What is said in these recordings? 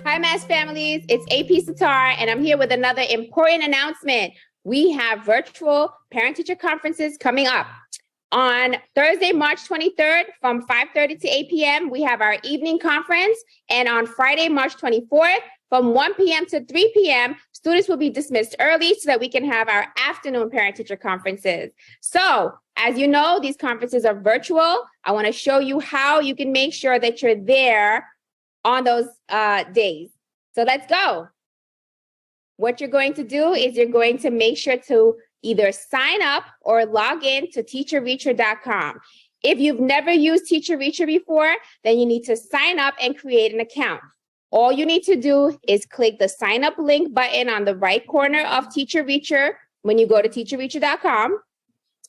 Hi, MAST families. It's AP Sattar, and I'm here with another important announcement. We have virtual parent-teacher conferences coming up. On Thursday, March 23rd, from 5:30 to 8 p.m., we have our evening conference. And on Friday, March 24th, from 1 p.m. to 3 p.m., students will be dismissed early so that we can have our afternoon parent-teacher conferences. So, as you know, these conferences are virtual. I want to show you how you can make sure that you're there on those days. So let's go. What you're going to do is you're going to make sure to either sign up or log in to teacherreacher.com. If you've never used TeacherReacher before, then you need to sign up and create an account. All you need to do is click the sign up link button on the right corner of TeacherReacher when you go to teacherreacher.com.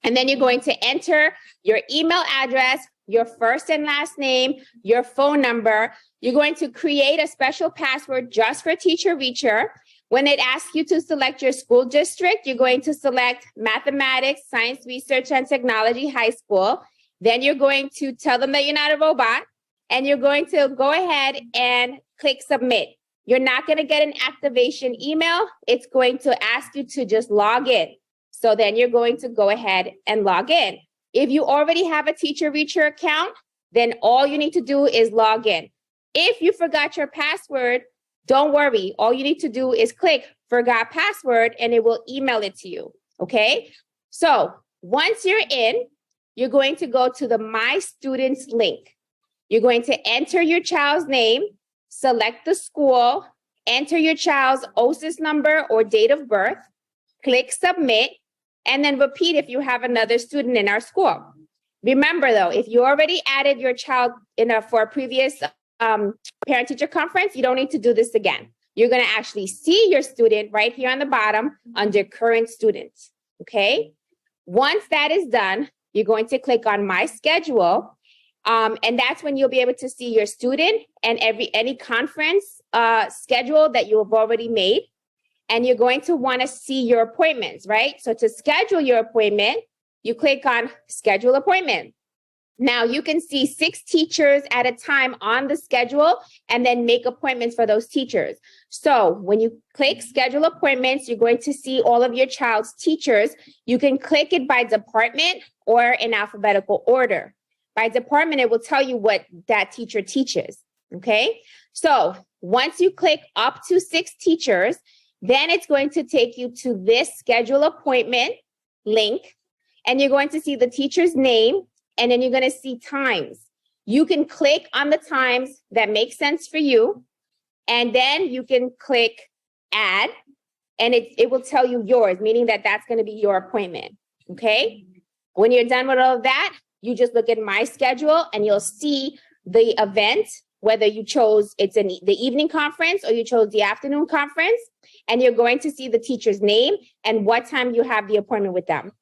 And then you're going to enter your email address, your first and last name, your phone number. You're going to create a special password just for TeacherReacher. When it asks you to select your school district, you're going to select Mathematics, Science, Research, and Technology High School. Then you're going to tell them that you're not a robot, and you're going to go ahead and click Submit. You're not going to get an activation email. It's going to ask you to just log in. So then you're going to go ahead and log in. If you already have a TeacherReacher account, then all you need to do is log in. If you forgot your password, don't worry. All you need to do is click Forgot Password and it will email it to you. Okay? So once you're in, you're going to go to the My Students link. You're going to enter your child's name, select the school, enter your child's OSIS number or date of birth, click Submit, and then repeat if you have another student in our school. Remember though, if you already added your child for a previous parent-teacher conference, you don't need to do this again. You're going to actually see your student right here on the bottom under current students, okay? Once that is done, you're going to click on My Schedule, and that's when you'll be able to see your student and any conference schedule that you have already made. And you're going to want to see your appointments, right? So to schedule your appointment, you click on Schedule Appointment. Now you can see 6 teachers at a time on the schedule and then make appointments for those teachers. So when you click Schedule Appointments, you're going to see all of your child's teachers. You can click it by department or in alphabetical order. By department, it will tell you what that teacher teaches, okay? So once you click up to 6 teachers, then it's going to take you to this Schedule Appointment link, and you're going to see the teacher's name, and then you're going to see times. You can click on the times that make sense for you, and then you can click Add, and it will tell you yours, meaning that that's going to be your appointment, okay? When you're done with all of that, you just look at My Schedule, and you'll see the event, whether you chose the evening conference or you chose the afternoon conference, and you're going to see the teacher's name and what time you have the appointment with them.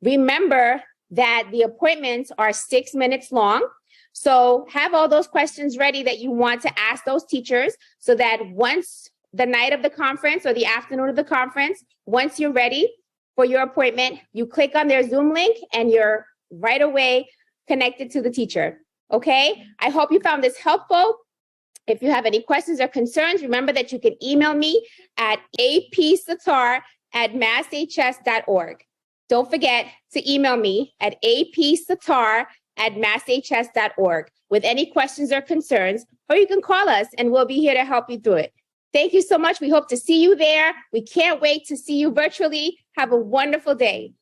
Remember that the appointments are 6 minutes long. So have all those questions ready that you want to ask those teachers so that once the night of the conference or the afternoon of the conference, once you're ready for your appointment, you click on their Zoom link and you're right away connected to the teacher. Okay, I hope you found this helpful. If you have any questions or concerns, remember that you can email me at apsattar@masths.org. Don't forget to email me at apsattar@masths.org with any questions or concerns, or you can call us and we'll be here to help you through it. Thank you so much. We hope to see you there. We can't wait to see you virtually. Have a wonderful day.